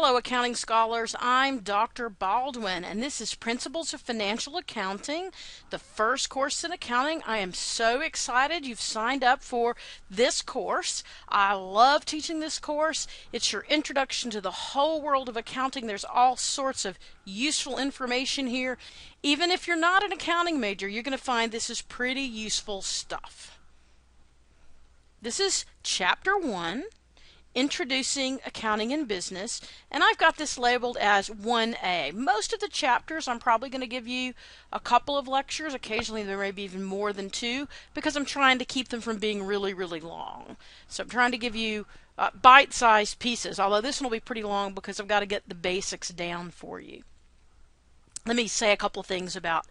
Hello, accounting scholars. I'm Dr. Baldwin, and this is Principles of Financial Accounting, the first course in accounting. I am so excited you've signed up for this course. I love teaching this course. It's your introduction to the whole world of accounting. There's all sorts of useful information here. Even if you're not an accounting major, you're going to find this is pretty useful stuff. This is Chapter 1. Introducing Accounting and Business, and I've got this labeled as 1A. Most of the chapters I'm probably going to give you a couple of lectures. Occasionally there may be even more than two because I'm trying to keep them from being really long. So I'm trying to give you bite-sized pieces, although this one will be pretty long because I've got to get the basics down for you. Let me say a couple of things about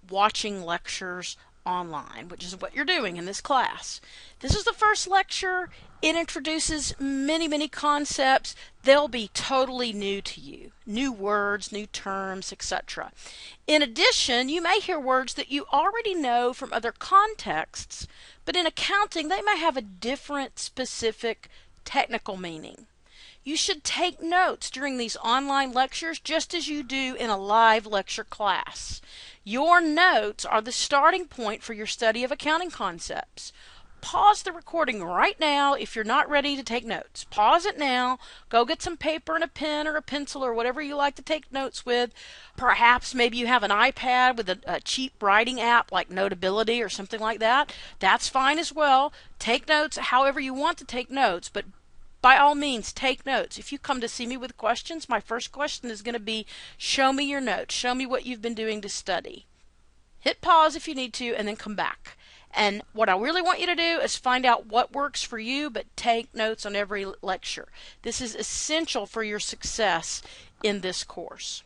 watching lectures online, which is what you're doing in this class. This is the first lecture. It introduces many concepts. They'll be totally new to you. New words, new terms, etc. In addition, you may hear words that you already know from other contexts, but in accounting they may have a different specific technical meaning. You should take notes during these online lectures just as you do in a live lecture class. Your notes are the starting point for your study of accounting concepts. Pause the recording right now if you're not ready to take notes. Pause it now. Go get some paper and a pen or a pencil or whatever you like to take notes with. Perhaps maybe you have an iPad with a cheap writing app like Notability or something like that. That's fine as well. Take notes however you want to take notes, but by all means, take notes. If you come to see me with questions, my first question is going to be, show me your notes. Show me what you've been doing to study. Hit pause if you need to, and then come back. And what I really want you to do is find out what works for you, but take notes on every lecture. This is essential for your success in this course.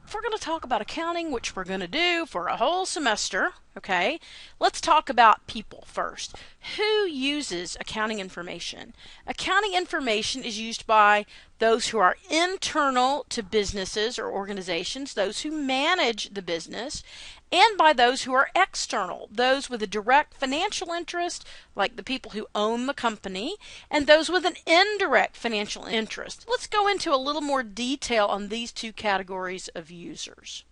If we're going to talk about accounting, which we're going to do for a whole semester, okay, let's talk about people first. Who uses accounting information? Accounting information is used by those who are internal to businesses or organizations, those who manage the business, and by those who are external, those with a direct financial interest, like the people who own the company, and those with an indirect financial interest. Let's go into a little more detail on these two categories of users.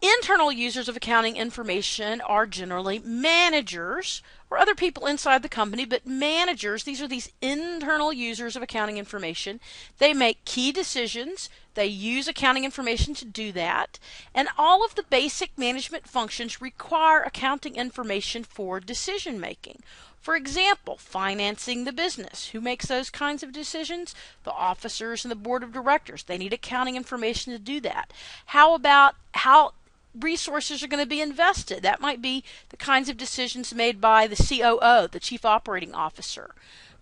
Internal users of accounting information are generally managers or other people inside the company, but managers, these are these internal users of accounting information. They make key decisions. They use accounting information to do that. And all of the basic management functions require accounting information for decision making. For example, financing the business. Who makes those kinds of decisions? The officers and the board of directors. They need accounting information to do that. How about how resources are going to be invested? That might be the kinds of decisions made by the COO, the Chief Operating Officer.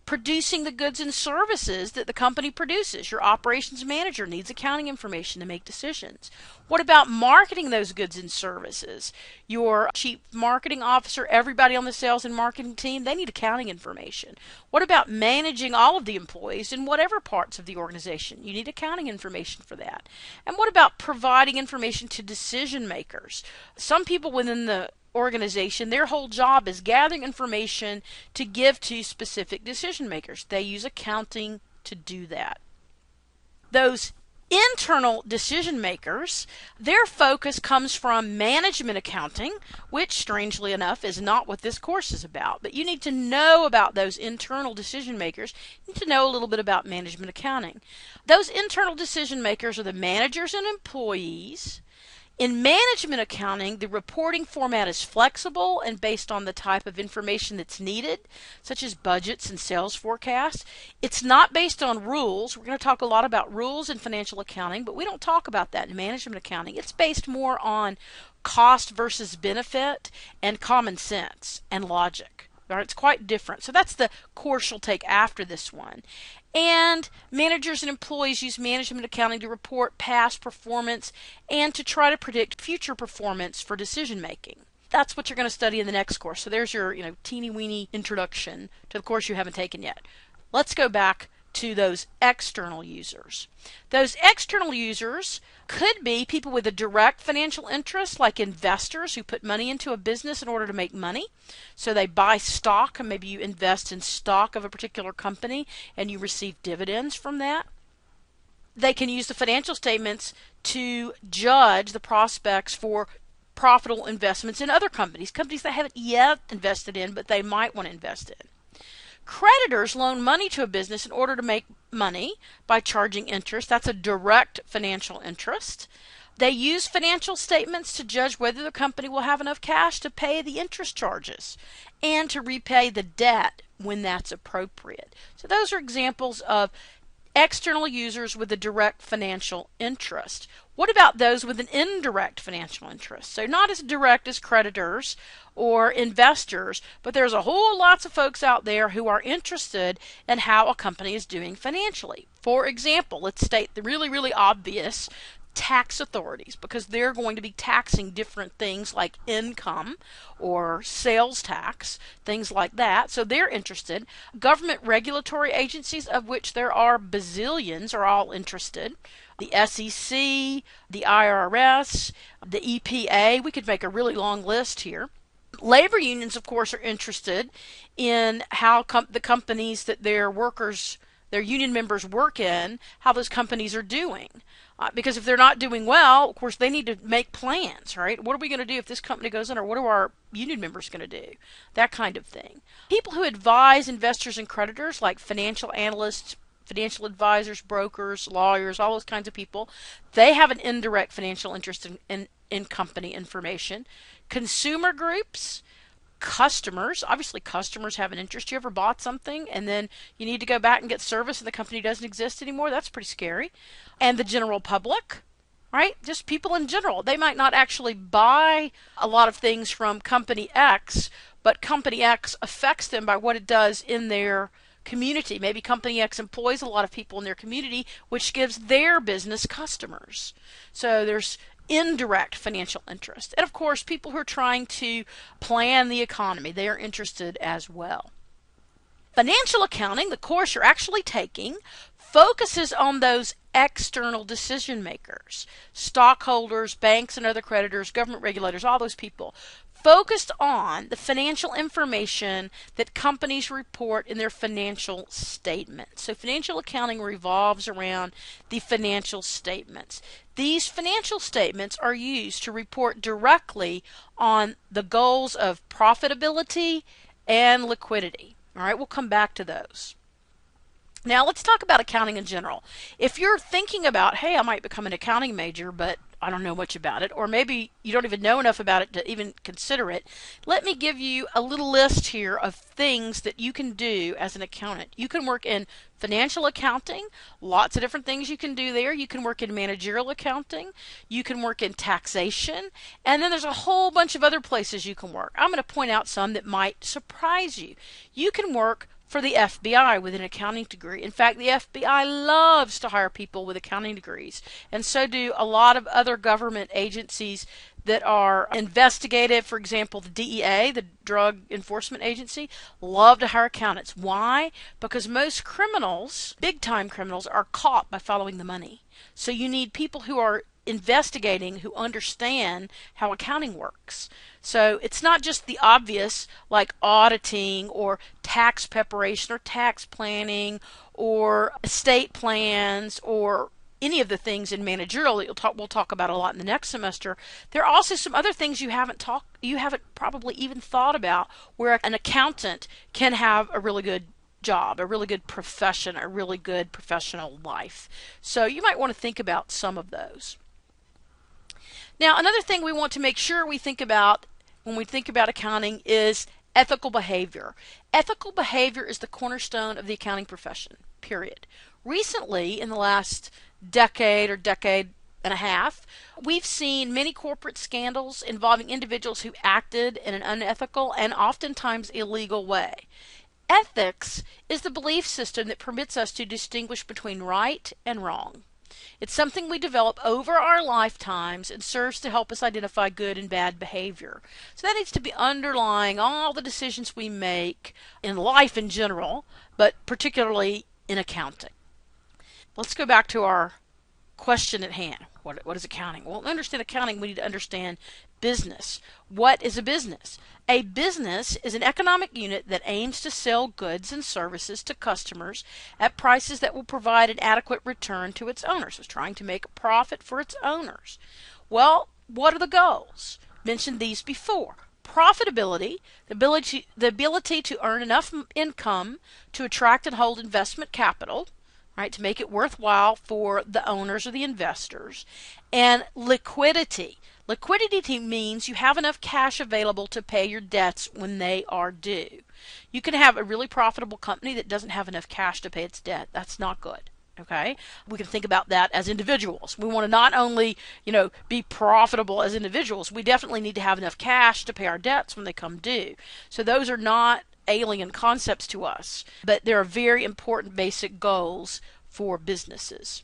Producing the goods and services that the company produces. Your operations manager needs accounting information to make decisions. What about marketing those goods and services? Your chief marketing officer, everybody on the sales and marketing team, they need accounting information. What about managing all of the employees in whatever parts of the organization? You need accounting information for that. And what about providing information to decision makers? Some people within the organization, their whole job is gathering information to give to specific decision makers. They use accounting to do that. Those internal decision makers, their focus comes from management accounting, which strangely enough is not what this course is about. But you need to know about those internal decision makers. You need to know a little bit about management accounting. Those internal decision makers are the managers and employees. In management accounting, the reporting format is flexible and based on the type of information that's needed, such as budgets and sales forecasts. It's not based on rules. We're going to talk a lot about rules in financial accounting, but we don't talk about that in management accounting. It's based more on cost versus benefit and common sense and logic. It's quite different. So that's the course you'll take after this one. And managers and employees use management accounting to report past performance and to try to predict future performance for decision making. That's what you're going to study in the next course. So there's your teeny weeny introduction to the course you haven't taken yet. Let's go back to those external users. Those external users could be people with a direct financial interest, like investors who put money into a business in order to make money. So they buy stock, and maybe you invest in stock of a particular company and you receive dividends from that. They can use the financial statements to judge the prospects for profitable investments in other companies they haven't yet invested in, but they might want to invest in. Creditors loan money to a business in order to make money by charging interest. That's a direct financial interest. They use financial statements to judge whether the company will have enough cash to pay the interest charges and to repay the debt when that's appropriate. So those are examples of external users with a direct financial interest. What about those with an indirect financial interest? So not as direct as creditors or investors, but there's a whole lots of folks out there who are interested in how a company is doing financially. For example, let's state the really, really obvious: tax authorities, because they're going to be taxing different things like income or sales tax, things like that. So they're interested. Government regulatory agencies, of which there are bazillions, are all interested. The SEC, the IRS, the EPA. We could make a really long list here. Labor unions, of course, are interested in how the companies that their union members work in, how those companies are doing. Because if they're not doing well, of course, they need to make plans, right? What are we going to do if this company goes under? What are our union members going to do? That kind of thing. People who advise investors and creditors, like financial analysts, financial advisors, brokers, lawyers, all those kinds of people, they have an indirect financial interest in company information. Consumer groups, customers, obviously customers have an interest. You ever bought something and then you need to go back and get service and the company doesn't exist anymore? That's pretty scary. And the general public, right? Just people in general. They might not actually buy a lot of things from company X, but company X affects them by what it does in their community. Maybe company X employs a lot of people in their community, which gives their business customers. So there's indirect financial interest. And of course, people who are trying to plan the economy, they are interested as well. Financial accounting, the course you're actually taking, focuses on those external decision makers, stockholders, banks and other creditors, government regulators, all those people, focused on the financial information that companies report in their financial statements. So financial accounting revolves around the financial statements. These financial statements are used to report directly on the goals of profitability and liquidity. All right, we'll come back to those. Now let's talk about accounting in general. If you're thinking about, hey, I might become an accounting major, but I don't know much about it, or maybe you don't even know enough about it to even consider it, let me give you a little list here of things that you can do as an accountant. You can work in financial accounting, lots of different things you can do there. You can work in managerial accounting, you can work in taxation, and then there's a whole bunch of other places you can work. I'm going to point out some that might surprise you. You can work for the FBI with an accounting degree. In fact, the FBI loves to hire people with accounting degrees, and so do a lot of other government agencies that are investigative. For example, the DEA, the Drug Enforcement Agency, love to hire accountants. Why? Because most criminals, big-time criminals, are caught by following the money. So you need people who are investigating, who understand how accounting works. So it's not just the obvious like auditing or tax preparation or tax planning or estate plans or any of the things in managerial that we'll talk about a lot in the next semester. There are also some other things you haven't probably even thought about where an accountant can have a really good job, a really good profession, a really good professional life. So you might want to think about some of those. Now, another thing we want to make sure we think about when we think about accounting is ethical behavior. Ethical behavior is the cornerstone of the accounting profession, period. Recently, in the last decade or decade and a half, we've seen many corporate scandals involving individuals who acted in an unethical and oftentimes illegal way. Ethics is the belief system that permits us to distinguish between right and wrong. It's something we develop over our lifetimes and serves to help us identify good and bad behavior. So that needs to be underlying all the decisions we make in life in general, but particularly in accounting. Let's go back to our question at hand. What is accounting? Well, to understand accounting, we need to understand business. What is a business? A business is an economic unit that aims to sell goods and services to customers at prices that will provide an adequate return to its owners. It's trying to make a profit for its owners. Well, what are the goals? Mentioned these before. Profitability, the ability to earn enough income to attract and hold investment capital, right, to make it worthwhile for the owners or the investors, and liquidity. Liquidity means you have enough cash available to pay your debts when they are due. You can have a really profitable company that doesn't have enough cash to pay its debt. That's not good. Okay, we can think about that as individuals. We want to not only, be profitable as individuals, we definitely need to have enough cash to pay our debts when they come due. So those are not alien concepts to us, but there are very important basic goals for businesses.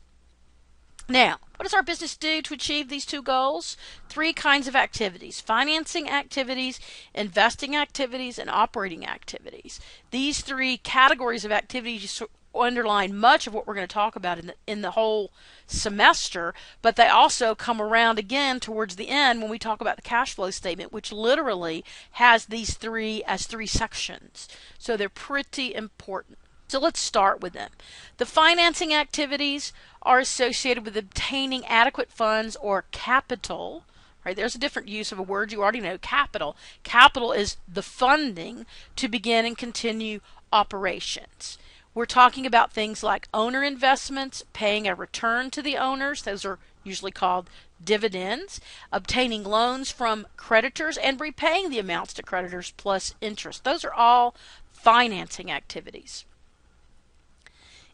Now, what does our business do to achieve these two goals? 3 kinds of activities: financing activities, investing activities, and operating activities. These 3 categories of activities underline much of what we're going to talk about in the whole semester, but they also come around again towards the end when we talk about the cash flow statement, which literally has these 3 as 3 sections. So they're pretty important. So let's start with them. The financing activities are associated with obtaining adequate funds or capital. Right, there's a different use of a word you already know, capital. Capital is the funding to begin and continue operations. We're talking about things like owner investments, paying a return to the owners. Those are usually called dividends, obtaining loans from creditors, and repaying the amounts to creditors plus interest. Those are all financing activities.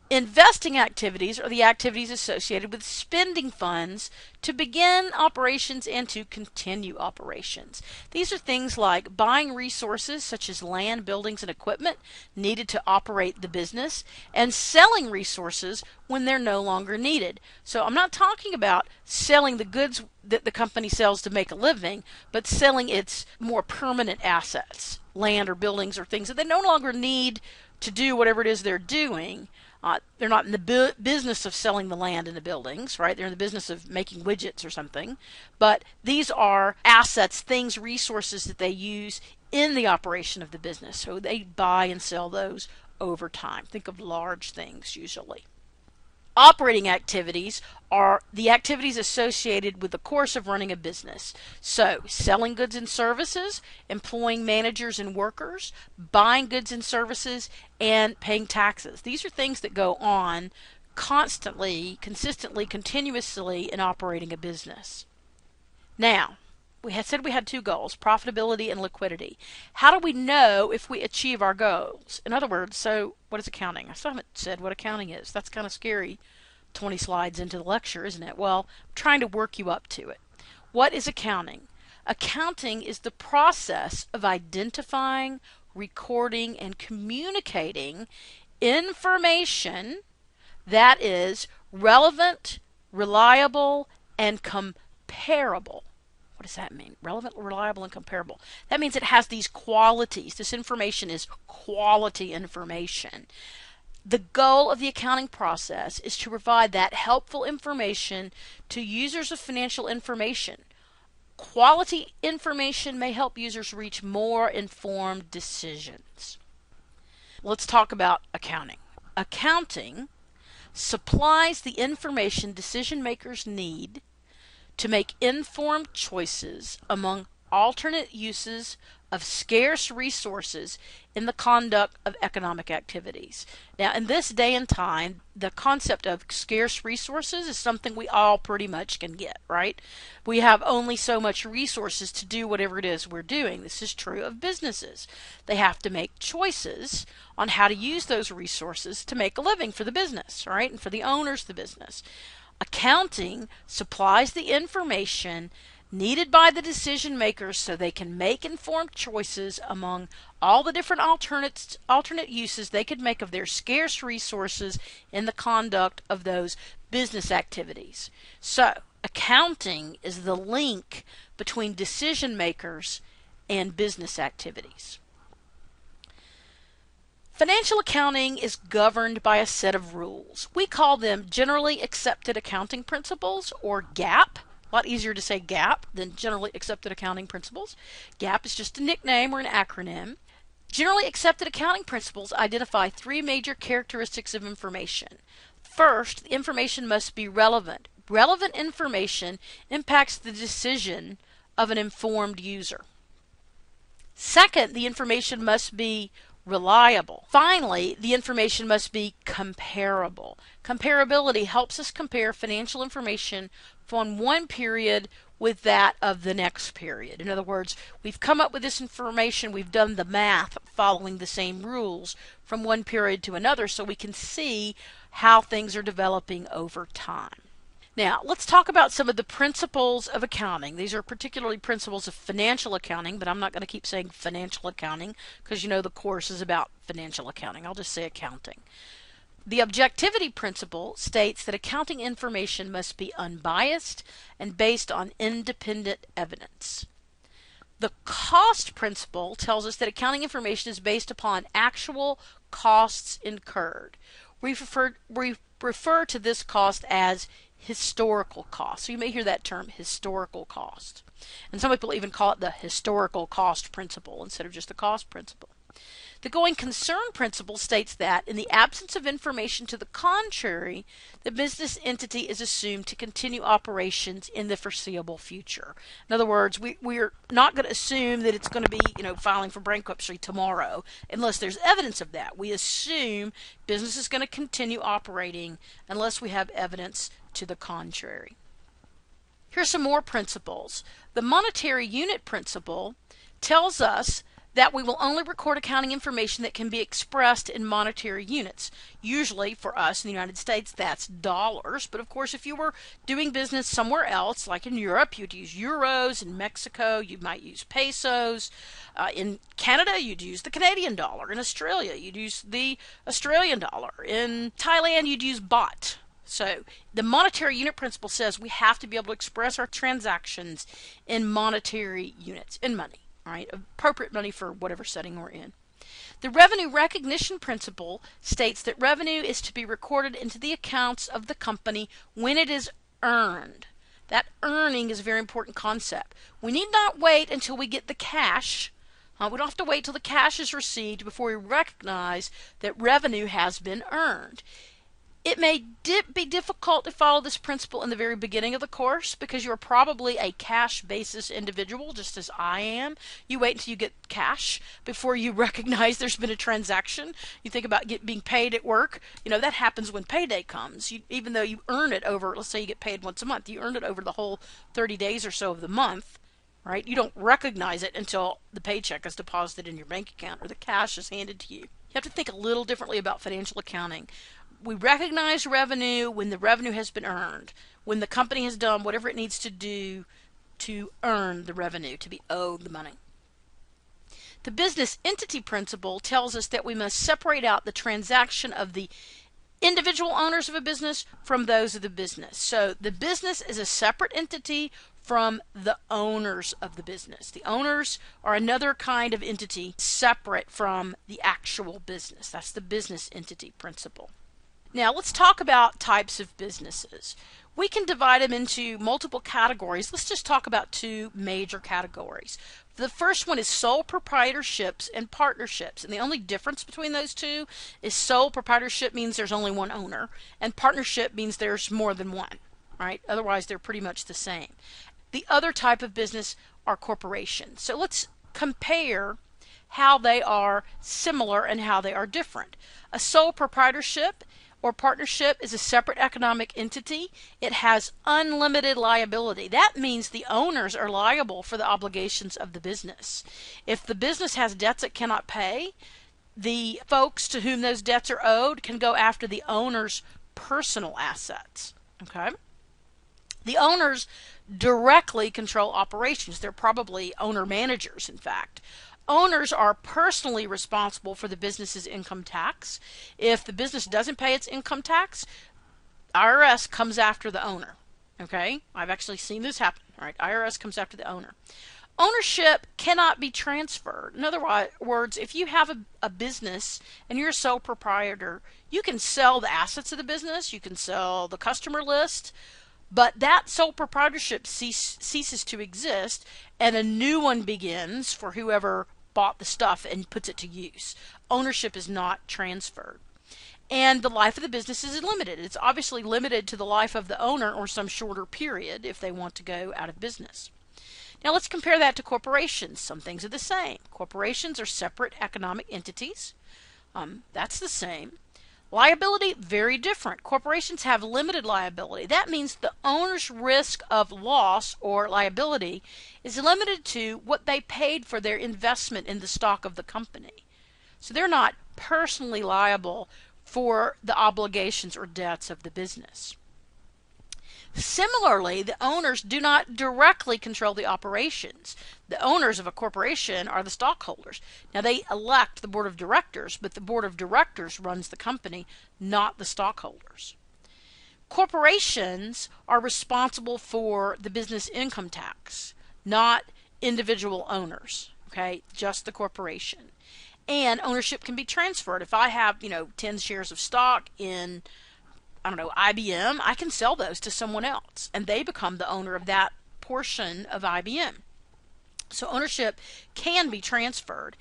Investing activities are the activities associated with spending funds to begin operations and to continue operations. These are things like buying resources such as land, buildings, and equipment needed to operate the business, and selling resources when they're no longer needed. So I'm not talking about selling the goods that the company sells to make a living, but selling its more permanent assets, land or buildings or things that they no longer need to do whatever it is they're doing. They're not in the business of selling the land and the buildings, right? They're in the business of making widgets or something. But these are assets, things, resources that they use in the operation of the business. So they buy and sell those over time. Think of large things usually. Operating activities are the activities associated with the course of running a business. So, selling goods and services, employing managers and workers, buying goods and services, and paying taxes. These are things that go on constantly, consistently, continuously in operating a business. Now, we had said we had 2 goals, profitability and liquidity. How do we know if we achieve our goals? In other words, so what is accounting? I still haven't said what accounting is. That's kind of scary 20 slides into the lecture, isn't it? Well, I'm trying to work you up to it. What is accounting? Accounting is the process of identifying, recording, and communicating information that is relevant, reliable, and comparable. What does that mean? Relevant, reliable, and comparable. That means it has these qualities. This information is quality information. The goal of the accounting process is to provide that helpful information to users of financial information. Quality information may help users reach more informed decisions. Let's talk about accounting. Accounting supplies the information decision makers need to make informed choices among alternate uses of scarce resources in the conduct of economic activities. Now, in this day and time, the concept of scarce resources is something we all pretty much can get, right? We have only so much resources to do whatever it is we're doing. This is true of businesses. They have to make choices on how to use those resources to make a living for the business, right? And for the owners of the business. Accounting supplies the information needed by the decision makers so they can make informed choices among all the different alternate uses they could make of their scarce resources in the conduct of those business activities. So, accounting is the link between decision makers and business activities. Financial accounting is governed by a set of rules. We call them Generally Accepted Accounting Principles, or GAAP. A lot easier to say GAAP than Generally Accepted Accounting Principles. GAAP is just a nickname or an acronym. Generally Accepted Accounting Principles identify three major characteristics of information. First, the information must be relevant. Relevant information impacts the decision of an informed user. Second, the information must be reliable. Finally, the information must be comparable. Comparability helps us compare financial information from one period with that of the next period. In other words, we've come up with this information, we've done the math following the same rules from one period to another, so we can see how things are developing over time. Now, let's talk about some of the principles of accounting. These are particularly principles of financial accounting, but I'm not going to keep saying financial accounting because you know the course is about financial accounting. I'll just say accounting. The objectivity principle states that accounting information must be unbiased and based on independent evidence. The cost principle tells us that accounting information is based upon actual costs incurred. We refer to this cost as historical cost. So you may hear that term, historical cost. And some people even call it the historical cost principle instead of just the cost principle. The going concern principle states that in the absence of information to the contrary, the business entity is assumed to continue operations in the foreseeable future. In other words, we're not going to assume that it's going to be, filing for bankruptcy tomorrow unless there's evidence of that. We assume business is going to continue operating unless we have evidence to the contrary. Here's some more principles. The monetary unit principle tells us that we will only record accounting information that can be expressed in monetary units. Usually for us in the United States that's dollars, but of course if you were doing business somewhere else, like in Europe, you'd use euros. In Mexico you might use pesos. In Canada you'd use the Canadian dollar. In Australia you'd use the Australian dollar. In Thailand you'd use baht. So the monetary unit principle says we have to be able to express our transactions in monetary units, in money. All right, appropriate money for whatever setting we're in. The revenue recognition principle states that revenue is to be recorded into the accounts of the company when it is earned. That earning is a very important concept. We need not wait until we get the cash. We don't have to wait till the cash is received before we recognize that revenue has been earned. It may be difficult to follow this principle in the very beginning of the course because you're probably a cash basis individual, just as I am. You wait until you get cash before you recognize there's been a transaction. You think about being paid at work. That happens when payday comes. Even though you earn it over, let's say you get paid once a month, you earned it over the whole 30 days or so of the month, right? You don't recognize it until the paycheck is deposited in your bank account or the cash is handed to you. You have to think a little differently about financial accounting. We recognize revenue when the revenue has been earned, when the company has done whatever it needs to do to earn the revenue, to be owed the money. The business entity principle tells us that we must separate out the transaction of the individual owners of a business from those of the business. So the business is a separate entity from the owners of the business. The owners are another kind of entity separate from the actual business. That's the business entity principle. Now let's talk about types of businesses. We can divide them into multiple categories. Let's just talk about two major categories. The first one is sole proprietorships and partnerships. And the only difference between those two is sole proprietorship means there's only one owner, and partnership means there's more than one, right? Otherwise, they're pretty much the same. The other type of business are corporations. So let's compare how they are similar and how they are different. A sole proprietorship or partnership is a separate economic entity. It has unlimited liability. That means the owners are liable for the obligations of the business. If the business has debts it cannot pay, the folks to whom those debts are owed can go after the owner's personal assets. Okay? The owners directly control operations. They're probably owner managers, in fact. Owners are personally responsible for the business's income tax. If the business doesn't pay its income tax, IRS comes after the owner. Okay? I've actually seen this happen. All right? IRS comes after the owner. Ownership cannot be transferred. In other words, if you have a business and you're a sole proprietor, you can sell the assets of the business, you can sell the customer list, but that sole proprietorship ceases to exist and a new one begins for whoever bought the stuff and puts it to use. Ownership is not transferred. And the life of the business is limited. It's obviously limited to the life of the owner or some shorter period if they want to go out of business. Now let's compare that to corporations. Some things are the same. Corporations are separate economic entities. That's the same. Liability, very different. Corporations have limited liability. That means the owner's risk of loss or liability is limited to what they paid for their investment in the stock of the company. So they're not personally liable for the obligations or debts of the business. Similarly, the owners do not directly control the operations. The owners of a corporation are the stockholders. Now, they elect the board of directors, but the board of directors runs the company, not the stockholders. Corporations are responsible for the business income tax, not individual owners, okay? Just the corporation. And ownership can be transferred. If I have, 10 shares of stock in IBM, I can sell those to someone else and they become the owner of that portion of IBM. So ownership can be transferred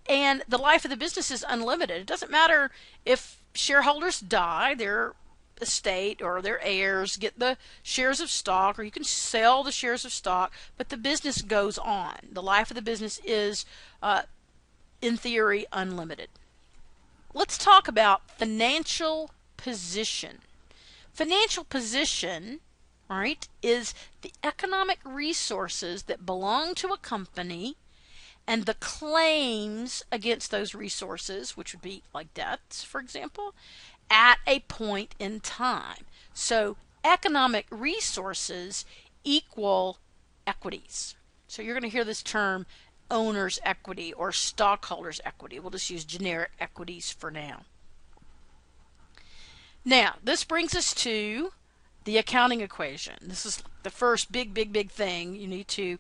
and the life of the business is unlimited. It doesn't matter if shareholders die, their estate or their heirs get the shares of stock, or you can sell the shares of stock, but the business goes on. The life of the business is, in theory, unlimited. Let's talk about financial position. Financial position, right, is the economic resources that belong to a company and the claims against those resources, which would be like debts, for example, at a point in time. So economic resources equal equities. So you're going to hear this term owner's equity or stockholder's equity. We'll just use generic equities for now. Now, this brings us to the accounting equation. This is the first big thing you need to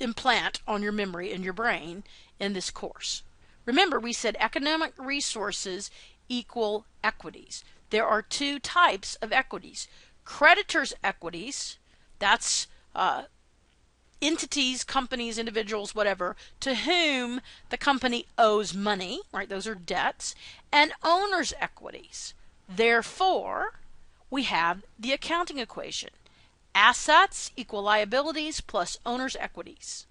implant on your memory and your brain in this course. Remember, we said economic resources equal equities. There are two types of equities. Creditors' equities, that's entities, companies, individuals, whatever, to whom the company owes money, right? Those are debts. And owners' equities. Therefore, we have the accounting equation. Assets equal liabilities plus owners' equities.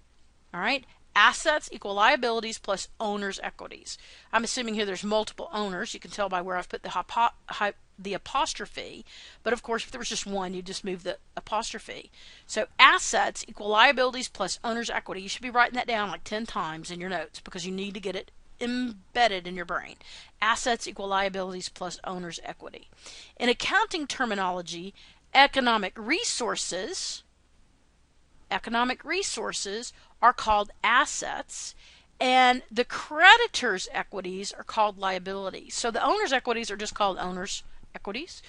All right? Assets equal liabilities plus owners' equities. I'm assuming here there's multiple owners. You can tell by where I've put the apostrophe. But of course, if there was just one, you just move the apostrophe. So assets equal liabilities plus owners' equity. You should be writing that down like 10 times in your notes because you need to get it embedded in your brain. Assets equal liabilities plus owner's equity. In accounting terminology, economic resources are called assets and the creditor's equities are called liabilities. So the owner's equities are just called owner's equities,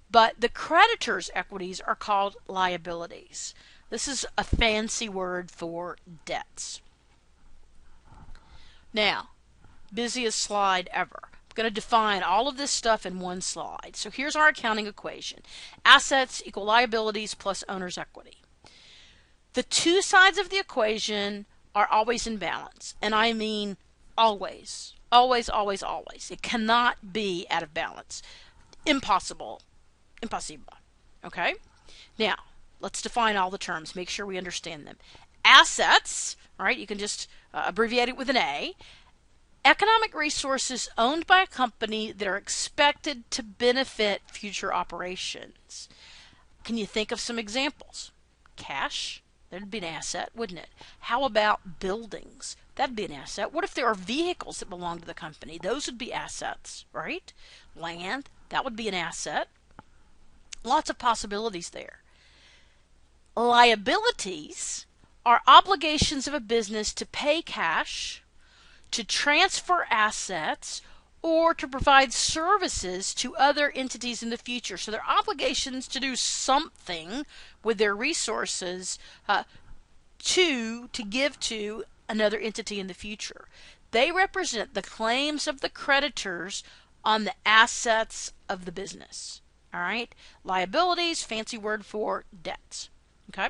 but the creditor's equities are called liabilities. This is a fancy word for debts. Now, busiest slide ever. I'm going to define all of this stuff in one slide. So here's our accounting equation. Assets equal liabilities plus owner's equity. The two sides of the equation are always in balance. And I mean always. Always, always, always. It cannot be out of balance. Impossible. Impossible. Okay? Now, let's define all the terms. Make sure we understand them. Assets, all right, you can just abbreviate it with an A. Economic resources owned by a company that are expected to benefit future operations. Can you think of some examples? Cash, that'd be an asset, wouldn't it? How about buildings? That'd be an asset. What if there are vehicles that belong to the company? Those would be assets, right? Land, that would be an asset. Lots of possibilities there. Liabilities are obligations of a business to pay cash, to transfer assets, or to provide services to other entities in the future. So they're obligations to do something with their resources to give to another entity in the future. They represent the claims of the creditors on the assets of the business. All right? Liabilities, fancy word for debts. Okay?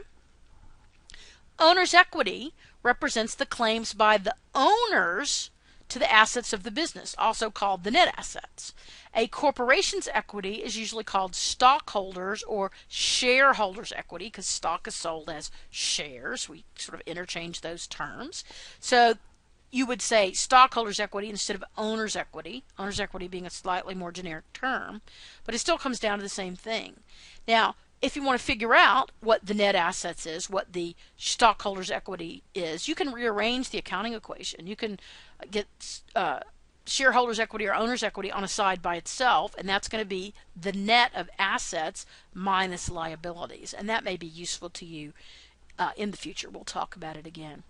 Owner's equity represents the claims by the owners to the assets of the business, also called the net assets. A corporation's equity is usually called stockholders or shareholders' equity because stock is sold as shares. We sort of interchange those terms. So you would say stockholders' equity instead of owner's equity, owner's equity being a slightly more generic term, but it still comes down to the same thing. Now, if you want to figure out what the net assets is, what the stockholders' equity is, you can rearrange the accounting equation. You can get shareholders' equity or owner's equity on a side by itself, and that's going to be the net of assets minus liabilities. And that may be useful to you in the future. We'll talk about it again.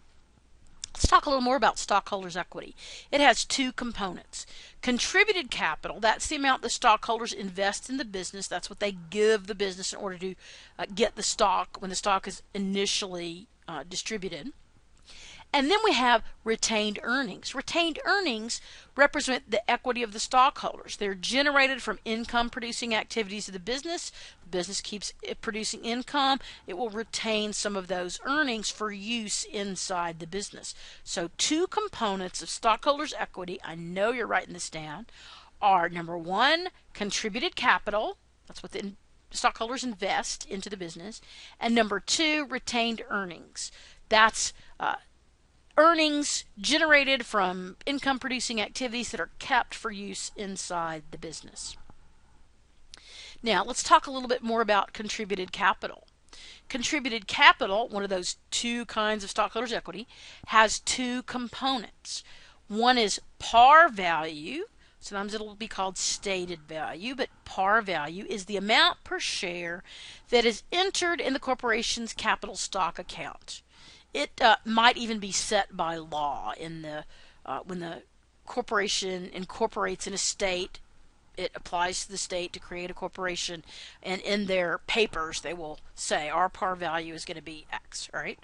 Let's talk a little more about stockholders' equity. It has two components. Contributed capital, that's the amount the stockholders invest in the business. That's what they give the business in order to get the stock when the stock is initially distributed. And then we have retained earnings. Retained earnings represent the equity of the stockholders. They're generated from income-producing activities of the business. The business keeps producing income. It will retain some of those earnings for use inside the business. So two components of stockholders' equity, I know you're writing this down, are number one, contributed capital. That's what the stockholders invest into the business. And number two, retained earnings. That's earnings generated from income producing activities that are kept for use inside the business. Now let's talk a little bit more about contributed capital. Contributed capital, one of those two kinds of stockholders' equity, has two components. One is par value. Sometimes it'll be called stated value, but par value is the amount per share that is entered in the corporation's capital stock account. It might even be set by law in the when the corporation incorporates in a state. It applies to the state to create a corporation, and in their papers they will say our par value is going to be X, right?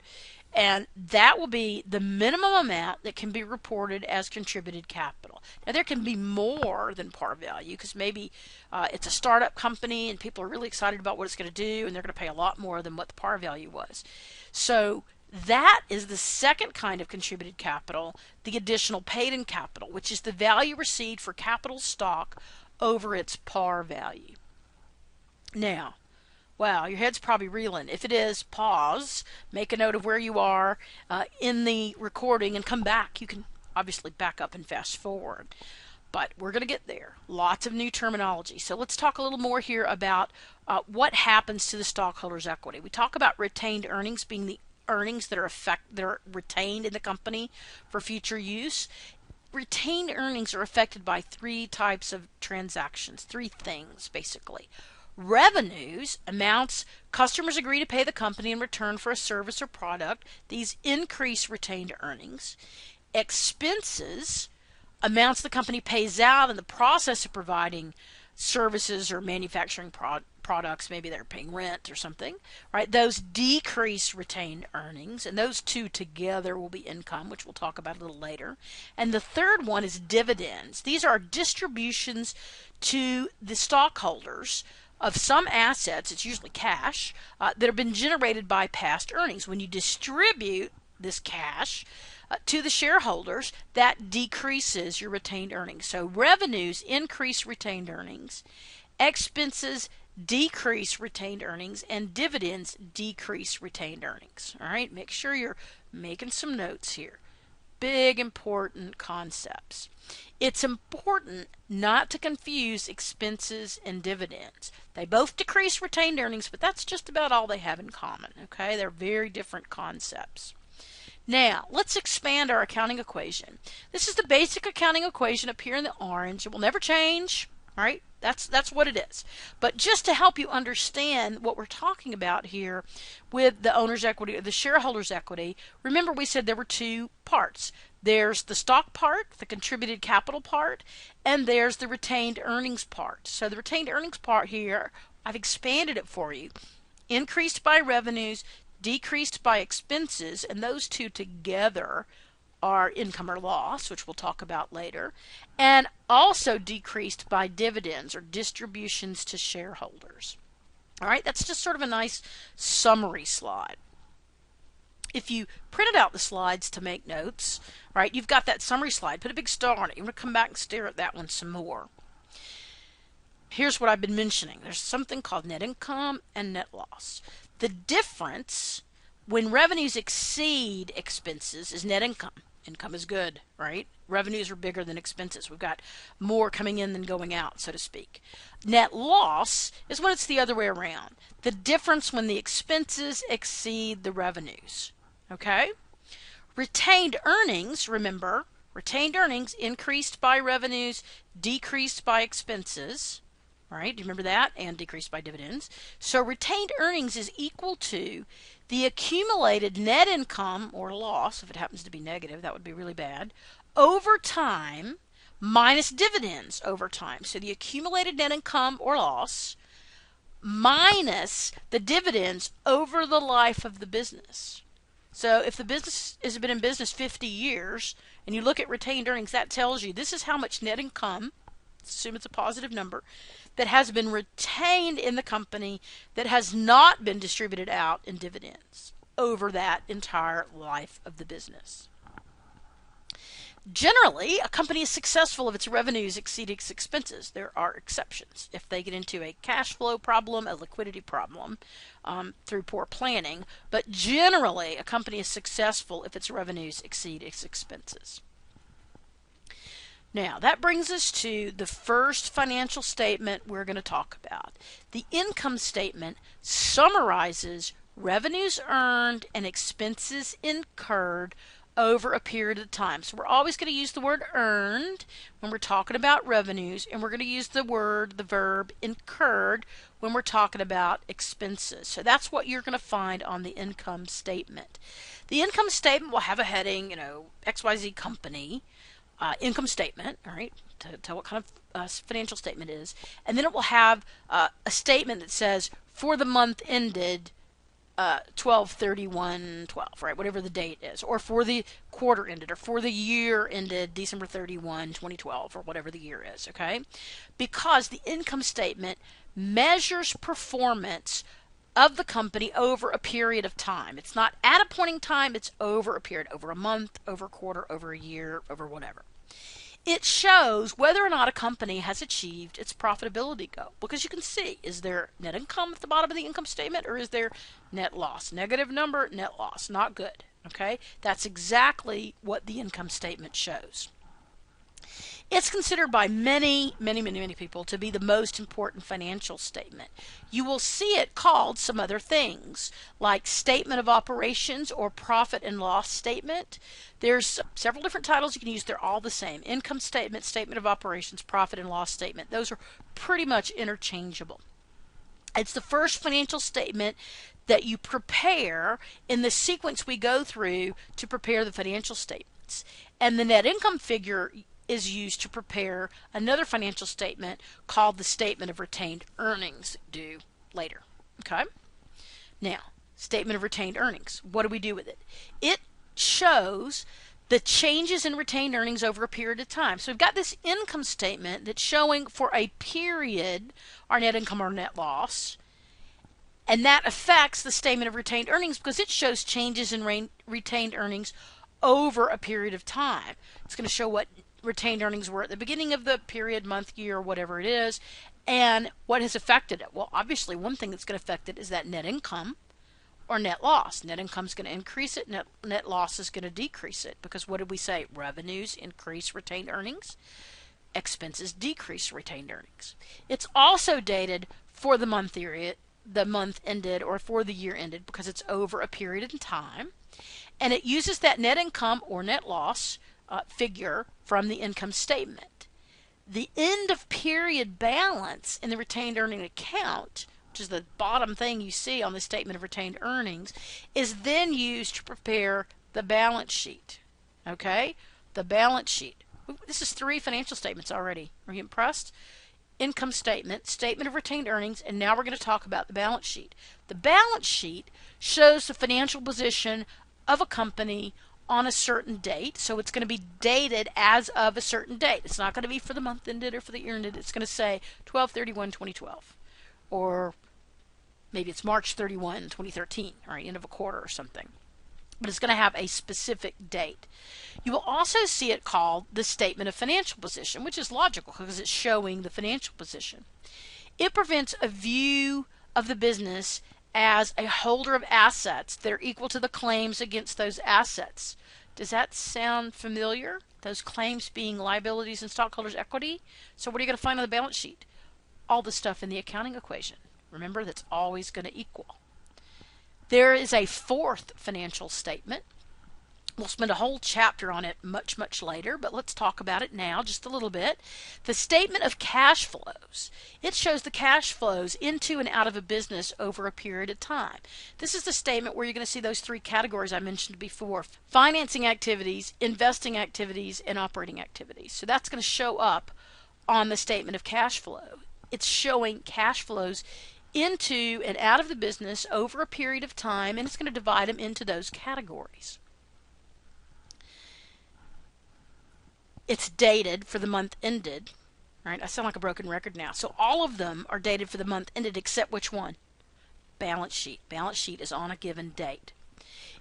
And that will be the minimum amount that can be reported as contributed capital. Now there can be more than par value because maybe it's a startup company and people are really excited about what it's going to do and they're going to pay a lot more than what the par value was. So that is the second kind of contributed capital, the additional paid-in capital, which is the value received for capital stock over its par value. Now, wow, your head's probably reeling. If it is, pause, make a note of where you are in the recording and come back. You can obviously back up and fast forward, but we're going to get there. Lots of new terminology. So let's talk a little more here about what happens to the stockholders' equity. We talk about retained earnings being the earnings that are retained in the company for future use. Retained earnings are affected by three types of transactions, three things basically. Revenues, amounts customers agree to pay the company in return for a service or product. These increase retained earnings. Expenses, amounts the company pays out in the process of providing services or manufacturing products. Maybe they're paying rent or something, right? Those decrease retained earnings, and those two together will be income, which we'll talk about a little later. And the third one is dividends. These are distributions to the stockholders of some assets, it's usually cash, that have been generated by past earnings. When you distribute this cash to the shareholders, that decreases your retained earnings. So revenues increase retained earnings, expenses decrease retained earnings, and dividends decrease retained earnings. All right, make sure you're making some notes here. Big important concepts. It's important not to confuse expenses and dividends. They both decrease retained earnings, but that's just about all they have in common. Okay, they're very different concepts. Now, let's expand our accounting equation. This is the basic accounting equation up here in the orange. It will never change. All right, that's what it is. But just to help you understand what we're talking about here with the owner's equity or the shareholder's equity, remember we said there were two parts. There's the stock part, the contributed capital part, and there's the retained earnings part. So the retained earnings part here, I've expanded it for you. Increased by revenues, decreased by expenses, and those two together are income or loss, which we'll talk about later, and also decreased by dividends or distributions to shareholders. All right, that's just sort of a nice summary slide. If you printed out the slides to make notes, right, you've got that summary slide. Put a big star on it. You're going to come back and stare at that one some more. Here's what I've been mentioning. There's something called net income and net loss. The difference when revenues exceed expenses is net income. Income is good, right? Revenues are bigger than expenses. We've got more coming in than going out, so to speak. Net loss is when it's the other way around. The difference when the expenses exceed the revenues. Okay? Retained earnings, remember, retained earnings increased by revenues, decreased by expenses. Right? Do you remember that? And decreased by dividends. So retained earnings is equal to the accumulated net income or loss, if it happens to be negative, that would be really bad, over time minus dividends over time. So the accumulated net income or loss minus the dividends over the life of the business. So if the business has been in business 50 years and you look at retained earnings, that tells you this is how much net income, assume it's a positive number, that has been retained in the company that has not been distributed out in dividends over that entire life of the business. Generally, a company is successful if its revenues exceed its expenses. There are exceptions. If they get into a cash flow problem, a liquidity problem through poor planning, but generally a company is successful if its revenues exceed its expenses. Now, that brings us to the first financial statement we're going to talk about. The income statement summarizes revenues earned and expenses incurred over a period of time. So we're always going to use the word earned when we're talking about revenues, and we're going to use the verb incurred when we're talking about expenses. So that's what you're going to find on the income statement. The income statement will have a heading, XYZ company. Income statement, all right, to tell what kind of financial statement it is, and then it will have a statement that says for the month ended 12/31/12, right, whatever the date is, or for the quarter ended, or for the year ended December 31, 2012, or whatever the year is, okay? Because the income statement measures performance of the company over a period of time. It's not at a point in time, it's over a period, over a month, over a quarter, over a year, over whatever. It shows whether or not a company has achieved its profitability goal, because you can see, is there net income at the bottom of the income statement, or is there net loss? Negative number, net loss, not good. Okay, that's exactly what the income statement shows. It's considered by many people to be the most important financial statement. You will see it called some other things, like statement of operations or profit and loss statement. There's several different titles you can use. They're all the same. Income statement, statement of operations, profit and loss statement. Those are pretty much interchangeable. It's the first financial statement that you prepare in the sequence we go through to prepare the financial statements. And the net income figure is used to prepare another financial statement called the statement of retained earnings, due later. Okay? Now, statement of retained earnings. What do we do with it? It shows the changes in retained earnings over a period of time. So we've got this income statement that's showing for a period our net income or net loss, and that affects the statement of retained earnings because it shows changes in retained earnings over a period of time. It's going to show what retained earnings were at the beginning of the period, month, year, whatever it is, and what has affected it. Well, obviously, one thing that's going to affect it is that net income or net loss. Net income is going to increase it, net loss is going to decrease it, because what did we say? Revenues increase retained earnings, expenses decrease retained earnings. It's also dated for the month ended, or for the year ended, because it's over a period in time, and it uses that net income or net loss figure from the income statement. The end of period balance in the retained earning account, which is the bottom thing you see on the statement of retained earnings, is then used to prepare the balance sheet. Okay? The balance sheet. This is 3 financial statements already. Are you impressed? income statement, statement of retained earnings, and now we're going to talk about the balance sheet. The balance sheet shows the financial position of a company on a certain date, so it's going to be dated as of a certain date. It's not going to be for the month ended or for the year ended. It's going to say 12/31/2012, or maybe it's March 31, 2013, or end of a quarter or something. But it's going to have a specific date. You will also see it called the statement of financial position, which is logical because it's showing the financial position. It presents a view of the business as a holder of assets that are equal to the claims against those assets. Does that sound familiar? Those claims being liabilities and stockholders' equity? So what are you going to find on the balance sheet? All the stuff in the accounting equation. Remember, that's always going to equal. There is a fourth financial statement. We'll spend a whole chapter on it much, much later, but let's talk about it now just a little bit. The statement of cash flows. It shows the cash flows into and out of a business over a period of time. This is the statement where you're going to see those three categories I mentioned before: financing activities, investing activities, and operating activities. So that's going to show up on the statement of cash flow. It's showing cash flows into and out of the business over a period of time, and it's going to divide them into those categories. It's dated for the month ended. Right? I sound like a broken record now. So all of them are dated for the month ended except which one? Balance sheet. Balance sheet is on a given date.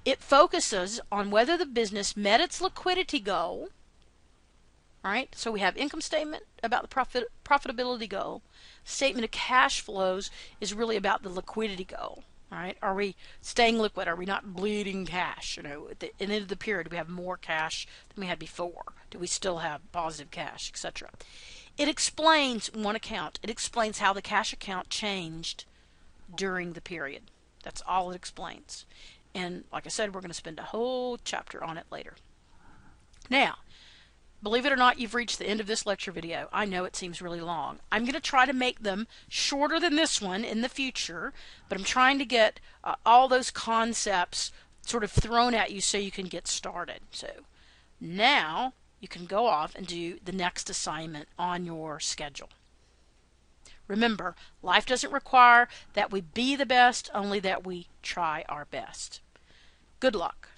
It focuses on whether the business met its liquidity goal. Right? So we have income statement about the profitability goal. Statement of cash flows is really about the liquidity goal. All right? Are we staying liquid? Are we not bleeding cash? You know, at the end of the period, do we have more cash than we had before? Do we still have positive cash, etc.? It explains one account. It explains how the cash account changed during the period. That's all it explains. And like I said, we're going to spend a whole chapter on it later. Now, believe it or not, you've reached the end of this lecture video. I know it seems really long. I'm going to try to make them shorter than this one in the future, but I'm trying to get all those concepts sort of thrown at you so you can get started. So now you can go off and do the next assignment on your schedule. Remember, life doesn't require that we be the best, only that we try our best. Good luck.